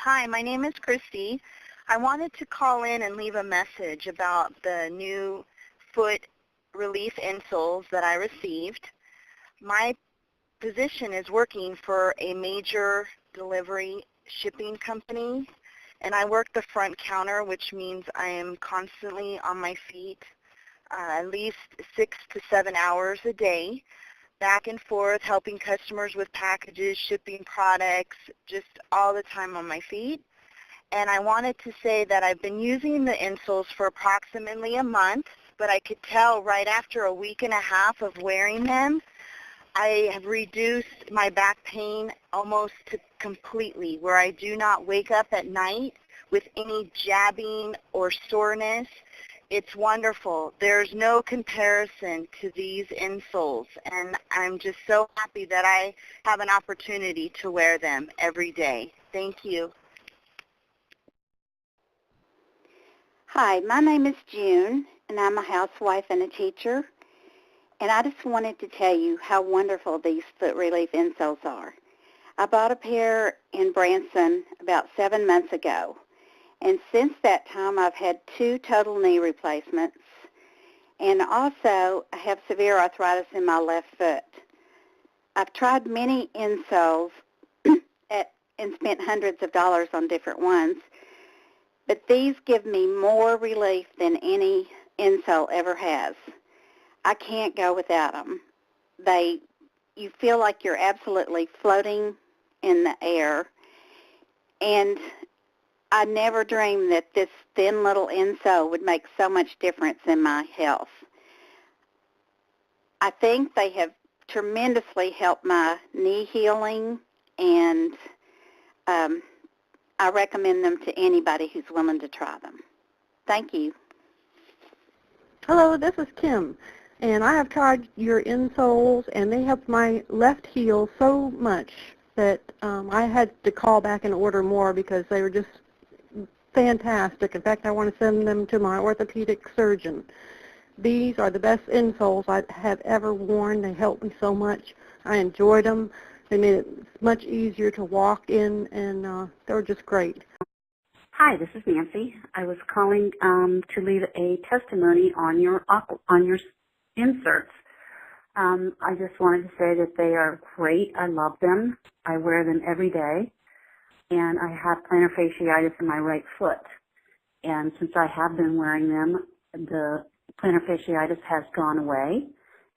Hi, my name is Christy. I wanted to call in and leave a message about the new foot relief insoles that I received. My position is working for a major delivery shipping company, and I work the front counter, which means I am constantly on my feet at least 6 to 7 hours a day, back and forth, helping customers with packages, shipping products, just all the time on my feet. And I wanted to say that I've been using the insoles for approximately a month, but I could tell right after a week and a half of wearing them, I have reduced my back pain almost to completely, where I do not wake up at night with any jabbing or soreness. It's wonderful. There's no comparison to these insoles, and I'm just so happy that I have an opportunity to wear them every day. Thank you. Hi, my name is June, and I'm a housewife and a teacher, and I just wanted to tell you how wonderful these foot relief insoles are. I bought a pair in Branson about 7 months ago. And since that time, I've had 2 total knee replacements, and also I have severe arthritis in my left foot. I've tried many insoles and spent hundreds of dollars on different ones, but these give me more relief than any insole ever has. I can't go without them. You feel like you're absolutely floating in the air, and I never dreamed that this thin little insole would make so much difference in my health. I think they have tremendously helped my knee healing, and I recommend them to anybody who's willing to try them. Thank you. Hello, this is Kim, and I have tried your insoles, and they helped my left heel so much that I had to call back and order more because they were just fantastic. In fact, I want to send them to my orthopedic surgeon. These are the best insoles I have ever worn. They helped me so much. I enjoyed them. They made it much easier to walk in, and they were just great. Hi, this is Nancy. I was calling to leave a testimony on your inserts. I just wanted to say that they are great. I love them. I wear them every day. And I have plantar fasciitis in my right foot. And since I have been wearing them, the plantar fasciitis has gone away,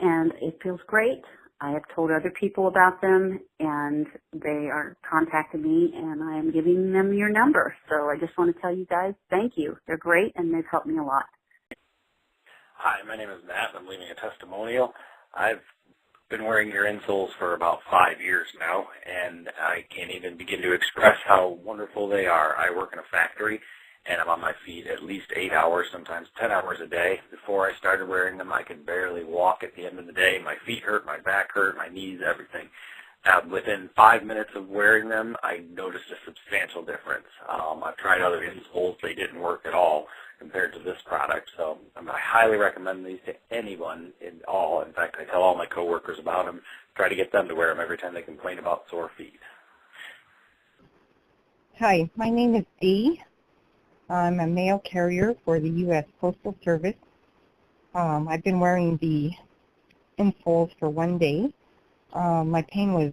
and it feels great. I have told other people about them, and they are contacting me, and I am giving them your number. So I just want to tell you guys, thank you. They're great, and they've helped me a lot. Hi, my name is Matt. I'm leaving a testimonial. I've been wearing your insoles for about 5 years now, and I can't even begin to express how wonderful they are. I work in a factory, and I'm on my feet at least 8 hours, sometimes 10 hours a day. Before I started wearing them, I could barely walk at the end of the day. My feet hurt, my back hurt, my knees, everything. Within 5 minutes of wearing them, I noticed a substantial difference. I've tried other insoles. They didn't work at all compared to this product. So I highly recommend these to anyone in all. In fact, I tell all my coworkers about them, try to get them to wear them every time they complain about sore feet. Hi, my name is Dee. I'm a mail carrier for the U.S. Postal Service. I've been wearing the insoles for 1 day. My pain was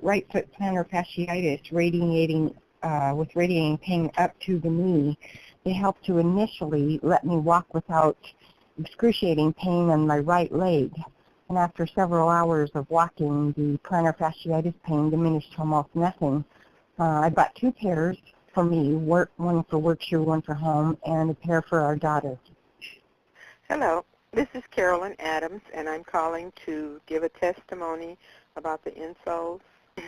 right foot plantar fasciitis, radiating pain up to the knee. They helped to initially let me walk without excruciating pain in my right leg. And after several hours of walking, the plantar fasciitis pain diminished to almost nothing. I bought 2 pairs for me, one for work shoe, one for home, and a pair for our daughter. Hello, this is Carolyn Adams, and I'm calling to give a testimony about the insoles.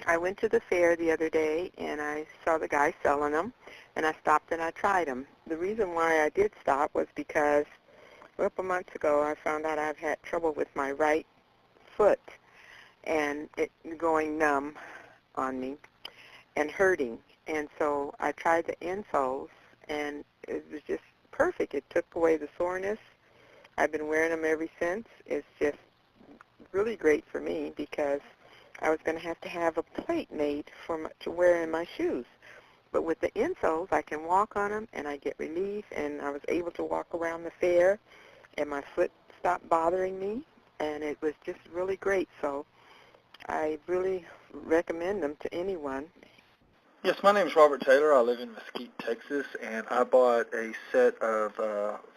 I went to the fair the other day, and I saw the guy selling them, and I stopped and I tried them. The reason why I did stop was because a couple months ago I found out I've had trouble with my right foot and it going numb on me and hurting. And so I tried the insoles, and it was just perfect. It took away the soreness. I've been wearing them ever since. It's just really great for me because I was going to have a plate made to wear in my shoes. But with the insoles, I can walk on them, and I get relief, and I was able to walk around the fair, and my foot stopped bothering me, and it was just really great. So I really recommend them to anyone. Yes, my name is Robert Taylor. I live in Mesquite, Texas, and I bought a set of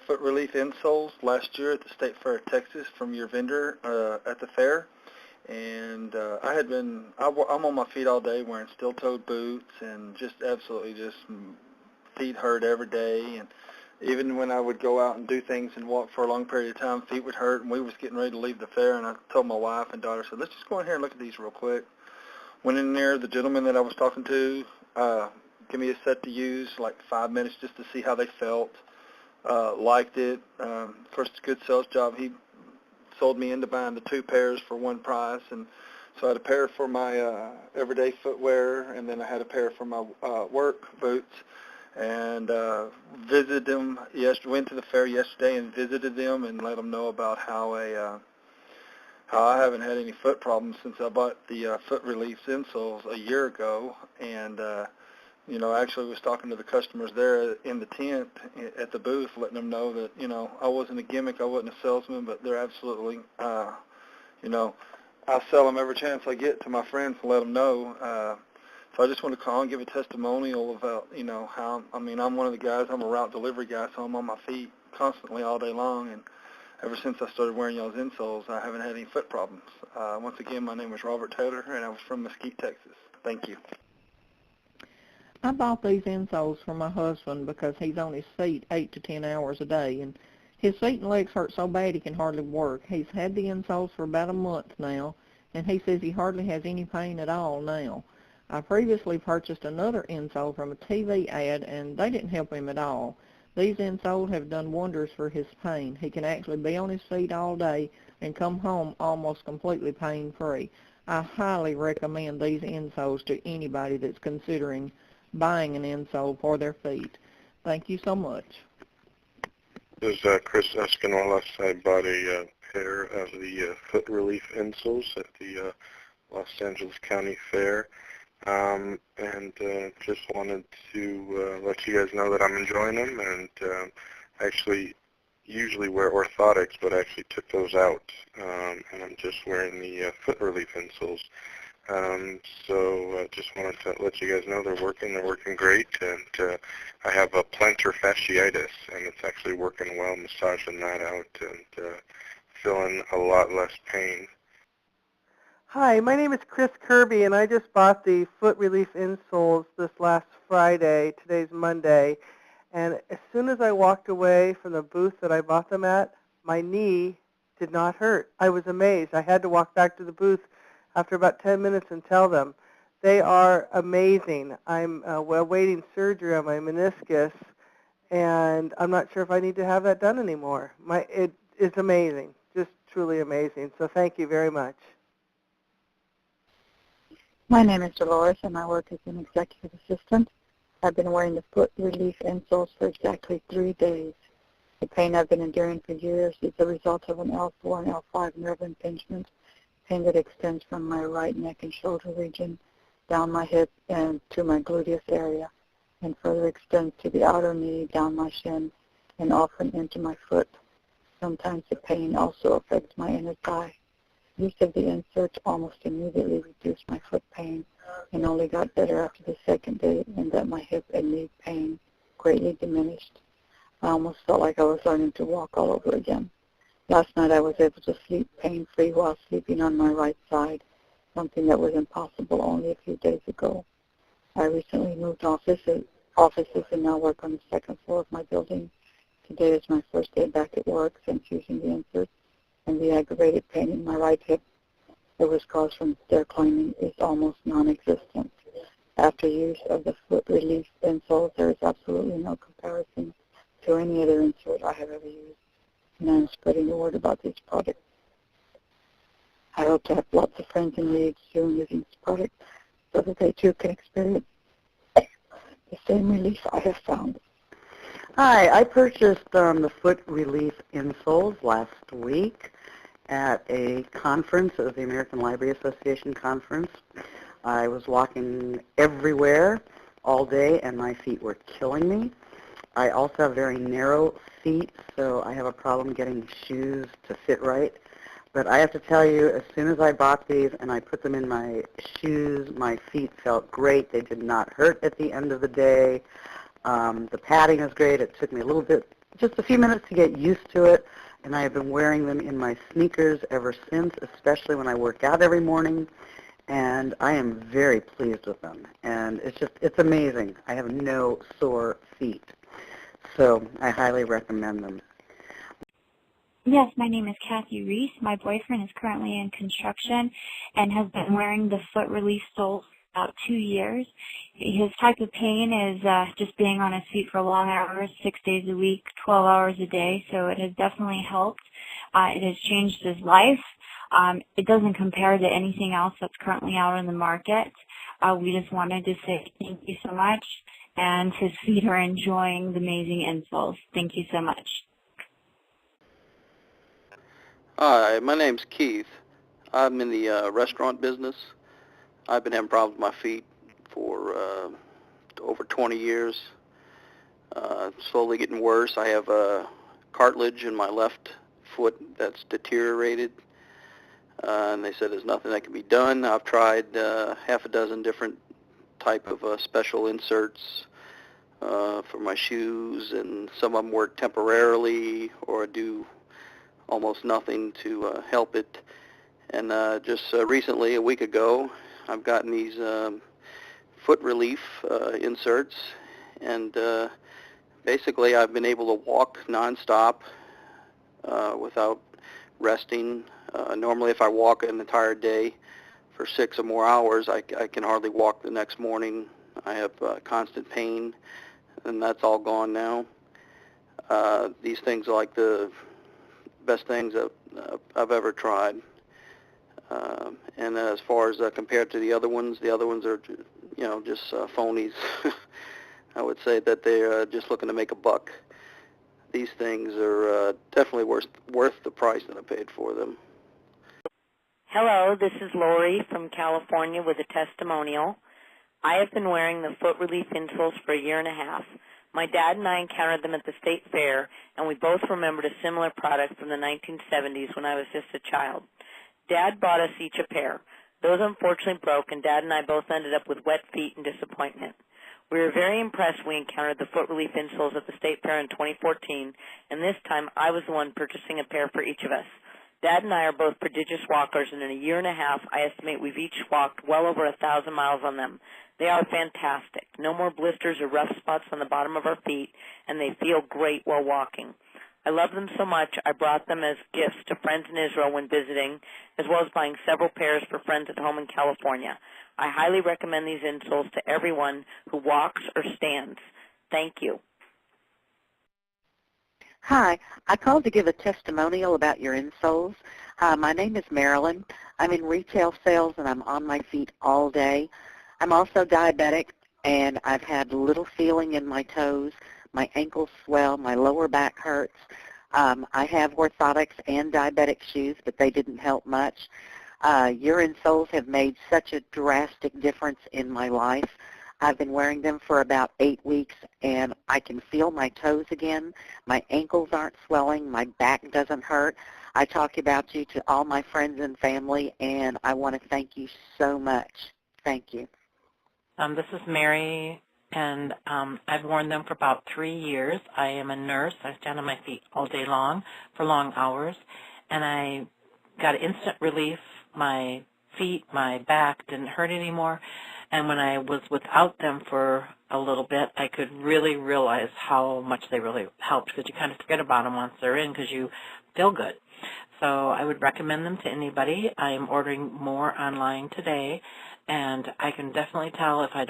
foot relief insoles last year at the State Fair of Texas from your vendor at the fair. And I'm on my feet all day wearing steel-toed boots and just absolutely just feet hurt every day. And even when I would go out and do things and walk for a long period of time, feet would hurt. And we was getting ready to leave the fair, and I told my wife and daughter, I said, let's just go in here and look at these real quick. Went in there, the gentleman that I was talking to gave me a set to use, like 5 minutes just to see how they felt. Liked it. First, good sales job. He sold me into buying the 2 pairs for one price, and so I had a pair for my everyday footwear, and then I had a pair for my work boots, and visited them yesterday. Went to the fair yesterday and visited them and let them know about how I haven't had any foot problems since I bought the foot relief insoles a year ago, and actually was talking to the customers there in the tent at the booth, letting them know that, I wasn't a gimmick, I wasn't a salesman, but they're absolutely, I sell them every chance I get to my friends to let them know. So I just want to call and give a testimonial about, how, I'm one of the guys, I'm a route delivery guy, so I'm on my feet constantly all day long, and ever since I started wearing y'all's insoles, I haven't had any foot problems. Once again, my name is Robert Taylor, and I was from Mesquite, Texas. Thank you. I bought these insoles for my husband because he's on his feet 8 to 10 hours a day, and his feet and legs hurt so bad he can hardly work. He's had the insoles for about a month now, and he says he hardly has any pain at all now. I previously purchased another insole from a TV ad, and they didn't help him at all. These insoles have done wonders for his pain. He can actually be on his feet all day and come home almost completely pain-free. I highly recommend these insoles to anybody that's considering buying an insole for their feet. Thank you so much. This is Chris Espinola. I bought a pair of the foot relief insoles at the Los Angeles County Fair, and just wanted to let you guys know that I'm enjoying them, and actually usually wear orthotics, but I actually took those out, and I'm just wearing the foot relief insoles. So just wanted to let you guys know they're working great, and I have a plantar fasciitis, and it's actually working well, massaging that out, and feeling a lot less pain. Hi, my name is Chris Kirby, and I just bought the foot relief insoles this last Friday. Today's Monday, and as soon as I walked away from the booth that I bought them at, my knee did not hurt. I was amazed. I had to walk back to the booth after about 10 minutes and tell them. They are amazing. I'm awaiting surgery on my meniscus, and I'm not sure if I need to have that done anymore. It is amazing, just truly amazing. So thank you very much. My name is Dolores, and I work as an executive assistant. I've been wearing the foot relief insoles for exactly 3 days. The pain I've been enduring for years is the result of an L4 and L5 nerve impingement, pain that extends from my right neck and shoulder region down my hip and to my gluteus area, and further extends to the outer knee, down my shin, and often into my foot. Sometimes the pain also affects my inner thigh. Use of the inserts almost immediately reduced my foot pain and only got better after the second day, and that my hip and knee pain greatly diminished. I almost felt like I was learning to walk all over again. Last night I was able to sleep pain-free while sleeping on my right side, something that was impossible only a few days ago. I recently moved offices and now work on the second floor of my building. Today is my first day back at work since using the inserts, and the aggravated pain in my right hip that was caused from stair climbing is almost non-existent. After use of the foot relief insoles, there is absolutely no comparison to any other insert I have ever used, and I'm spreading the word about these products. I hope to have lots of friends in the soon using this product so that they too can experience the same relief I have found. Hi, I purchased the foot relief insoles last week at a conference. It was the American Library Association conference. I was walking everywhere, all day, and my feet were killing me. I also have very narrow feet, so I have a problem getting shoes to fit right. But I have to tell you, as soon as I bought these and I put them in my shoes, my feet felt great. They did not hurt at the end of the day. The padding is great. It took me a little bit, just a few minutes to get used to it, and I have been wearing them in my sneakers ever since, especially when I work out every morning, and I am very pleased with them. And it's amazing. I have no sore feet, so I highly recommend them. Yes, my name is Kathy Reese. My boyfriend is currently in construction and has been wearing the foot relief soles for about 2 years. His type of pain is just being on his feet for long hours, 6 days a week, 12 hours a day, so it has definitely helped. It has changed his life. It doesn't compare to anything else that's currently out in the market. We just wanted to say thank you so much, and his feet are enjoying the amazing insoles. Thank you so much. Hi, my name's Keith. I'm in the restaurant business. I've been having problems with my feet for over 20 years. Slowly getting worse. I have cartilage in my left foot that's deteriorated, and they said there's nothing that can be done. I've tried half a dozen different type of special inserts for my shoes, and some of them work temporarily or do almost nothing to help it. And just recently, a week ago, I've gotten these foot relief inserts, and basically I've been able to walk nonstop without resting. Normally if I walk an entire day for 6 or more hours, I can hardly walk the next morning. I have constant pain, and that's all gone now. These things are like the best things that I've ever tried. And as far as compared to the other ones are, just phonies. I would say that they're just looking to make a buck. These things are definitely worth the price that I paid for them. Hello, this is Lori from California with a testimonial. I have been wearing the foot relief insoles for a year and a half. My dad and I encountered them at the state fair, and we both remembered a similar product from the 1970s when I was just a child. Dad bought us each a pair. Those unfortunately broke, and Dad and I both ended up with wet feet and disappointment. We were very impressed when we encountered the foot relief insoles at the state fair in 2014, and this time I was the one purchasing a pair for each of us. Dad and I are both prodigious walkers, and in a year and a half, I estimate we've each walked well over 1,000 miles on them. They are fantastic. No more blisters or rough spots on the bottom of our feet, and they feel great while walking. I love them so much, I brought them as gifts to friends in Israel when visiting, as well as buying several pairs for friends at home in California. I highly recommend these insoles to everyone who walks or stands. Thank you. Hi, I called to give a testimonial about your insoles. My name is Marilyn. I'm in retail sales, and I'm on my feet all day. I'm also diabetic, and I've had little feeling in my toes. My ankles swell. My lower back hurts. I have orthotics and diabetic shoes, but they didn't help much. Your insoles have made such a drastic difference in my life. I've been wearing them for about 8 weeks, and I can feel my toes again. My ankles aren't swelling. My back doesn't hurt. I talk about you to all my friends and family, and I want to thank you so much. Thank you. This is Mary, and I've worn them for about 3 years. I am a nurse. I stand on my feet all day long for long hours, and I got instant relief. My feet, my back didn't hurt anymore. And when I was without them for a little bit, I could really realize how much they really helped, because you kind of forget about them once they're in because you feel good. So I would recommend them to anybody. I am ordering more online today, and I can definitely tell if I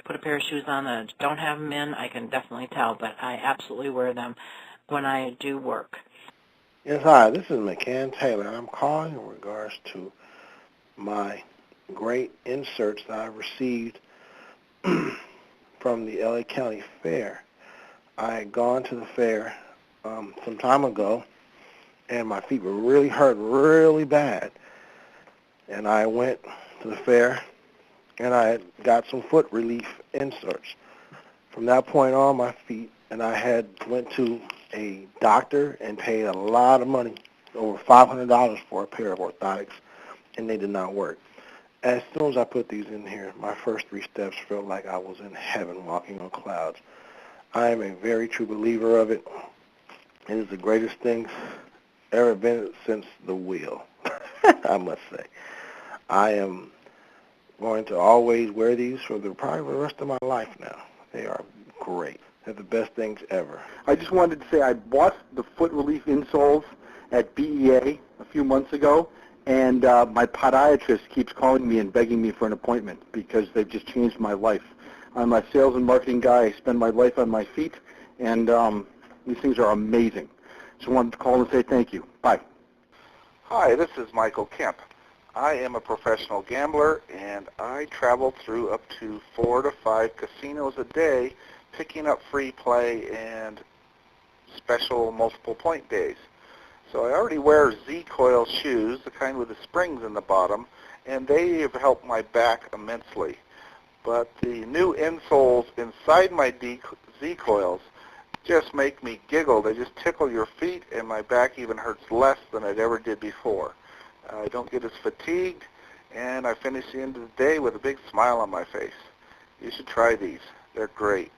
put a pair of shoes on and I don't have them in, I can definitely tell, but I absolutely wear them when I do work. Yes, hi, this is McCann Taylor, and I'm calling in regards to my great inserts that I received from the LA County Fair. I had gone to the fair some time ago, and my feet were really hurt really bad. And I went to the fair, and I had got some foot relief inserts. From that point on, my feet, and I had went to a doctor and paid a lot of money, over $500 for a pair of orthotics, and they did not work. As soon as I put these in here, my first 3 steps felt like I was in heaven walking on clouds. I am a very true believer of it. It is the greatest thing ever been since the wheel, I must say. I am going to always wear these for probably the rest of my life now. They are great. They're the best things ever. I just wanted to say I bought the foot relief insoles at BEA a few months ago, and my podiatrist keeps calling me and begging me for an appointment because they've just changed my life. I'm a sales and marketing guy. I spend my life on my feet, and these things are amazing. So I wanted to call and say thank you. Bye. Hi, this is Michael Kemp. I am a professional gambler, and I travel through up to 4 to 5 casinos a day, picking up free play and special multiple point days. So I already wear Z-coil shoes, the kind with the springs in the bottom, and they have helped my back immensely. But the new insoles inside my Z-coils just make me giggle. They just tickle your feet, and my back even hurts less than it ever did before. I don't get as fatigued, and I finish the end of the day with a big smile on my face. You should try these. They're great.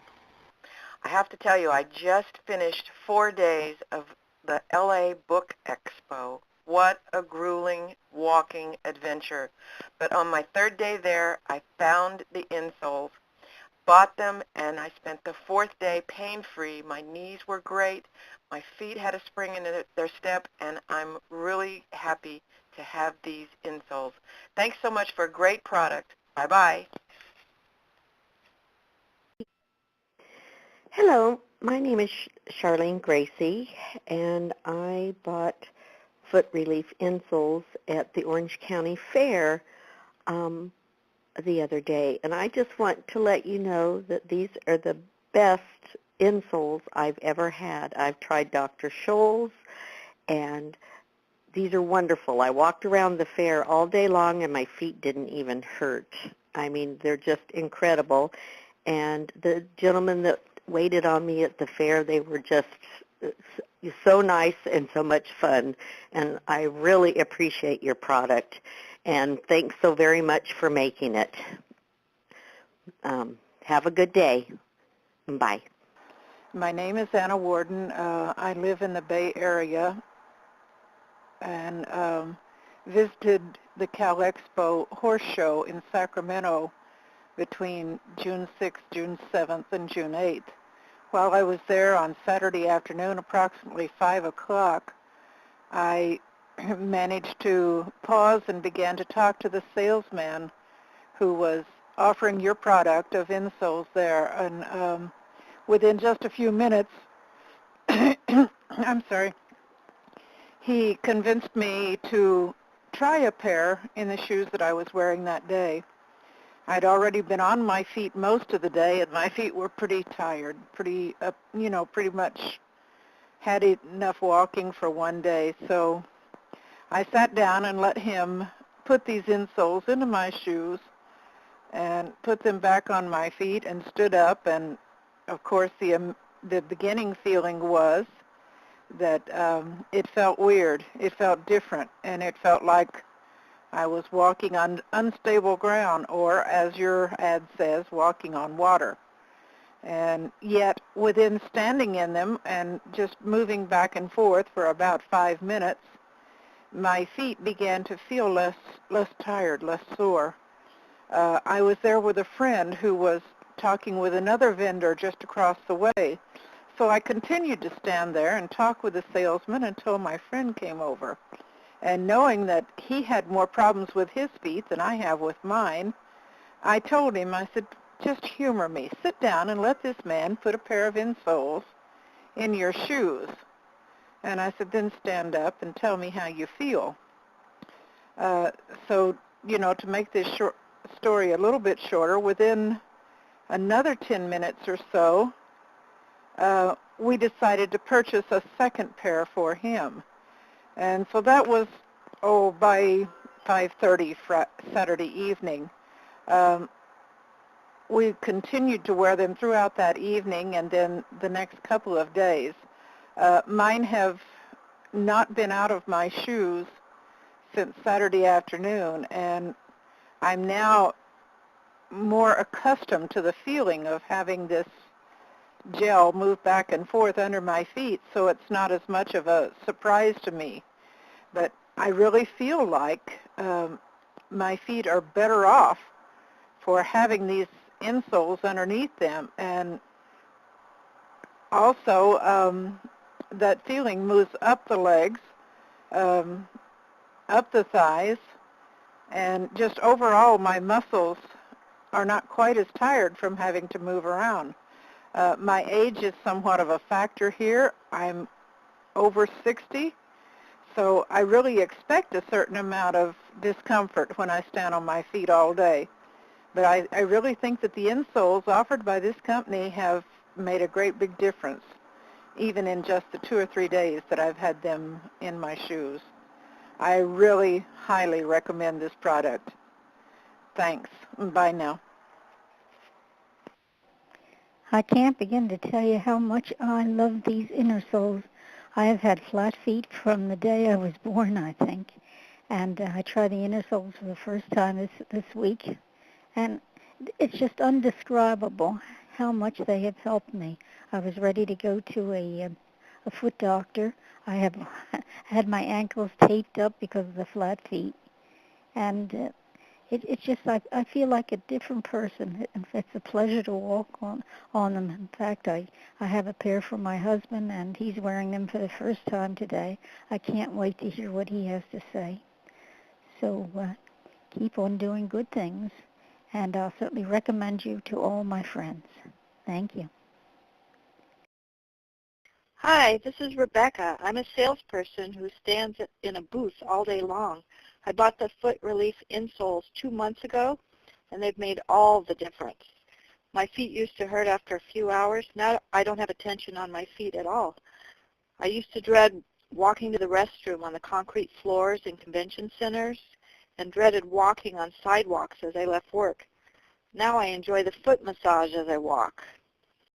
I have to tell you, I just finished 4 days of the LA Book Expo. What a grueling walking adventure. But on my 3rd day there, I found the insoles, bought them, and I spent the 4th day pain-free. My knees were great. My feet had a spring in their step, and I'm really happy to have these insoles. Thanks so much for a great product. Bye-bye. Hello, my name is Charlene Gracie, and I bought foot relief insoles at the Orange County Fair the other day, and I just want to let you know that these are the best insoles I've ever had. I've tried Dr. Scholl's, and these are wonderful. I walked around the fair all day long, and my feet didn't even hurt. I mean, they're just incredible. And the gentlemen that waited on me at the fair, they were just so nice and so much fun. And I really appreciate your product. And thanks so very much for making it. Have a good day. Bye. My name is Anna Warden. I live in the Bay Area and visited the Cal Expo Horse Show in Sacramento between June 6th, June 7th, and June 8th. While I was there on Saturday afternoon, approximately 5 o'clock, I managed to pause and began to talk to the salesman who was offering your product of insoles there. And within just a few minutes, I'm sorry, he convinced me to try a pair in the shoes that I was wearing that day. I'd already been on my feet most of the day, and my feet were pretty tired, pretty much had enough walking for one day. So I sat down and let him put these insoles into my shoes and put them back on my feet and stood up. And, of course, the beginning feeling was that it felt weird. It felt different, and it felt like I was walking on unstable ground, or, as your ad says, walking on water. And yet, within standing in them and just moving back and forth for about 5 minutes, my feet began to feel less tired, less sore. I was there with a friend who was talking with another vendor just across the way. So I continued to stand there and talk with the salesman until my friend came over. And knowing that he had more problems with his feet than I have with mine, I told him, I said, just humor me. Sit down and let this man put a pair of insoles in your shoes. And I said, then stand up and tell me how you feel. So, to make this story a little bit shorter, within another 10 minutes or so, we decided to purchase a second pair for him. And so that was, by 5:30 Saturday evening. We continued to wear them throughout that evening and then the next couple of days. Mine have not been out of my shoes since Saturday afternoon, and I'm now more accustomed to the feeling of having this gel move back and forth under my feet, so it's not as much of a surprise to me. But I really feel like my feet are better off for having these insoles underneath them, and also that feeling moves up the legs, up the thighs, and just overall my muscles are not quite as tired from having to move around. My age is somewhat of a factor here. I'm over 60, so I really expect a certain amount of discomfort when I stand on my feet all day. But I really think that the insoles offered by this company have made a great big difference, even in just the 2 or 3 days that I've had them in my shoes. I really highly recommend this product. Thanks. Bye now. I can't begin to tell you how much I love these inner soles. I have had flat feet from the day I was born, I think. And I tried the inner soles for the first time this week. And it's just undescribable how much they have helped me. I was ready to go to a foot doctor. I have had my ankles taped up because of the flat feet. And it's just, I feel like a different person. It's a pleasure to walk on them. In fact, I have a pair for my husband, and he's wearing them for the first time today. I can't wait to hear what he has to say. So keep on doing good things, and I'll certainly recommend you to all my friends. Thank you. Hi, this is Rebecca. I'm a salesperson who stands in a booth all day long. I bought the Foot Relief insoles 2 months ago, and they've made all the difference. My feet used to hurt after a few hours. Now I don't have a tension on my feet at all. I used to dread walking to the restroom on the concrete floors in convention centers and dreaded walking on sidewalks as I left work. Now I enjoy the foot massage as I walk.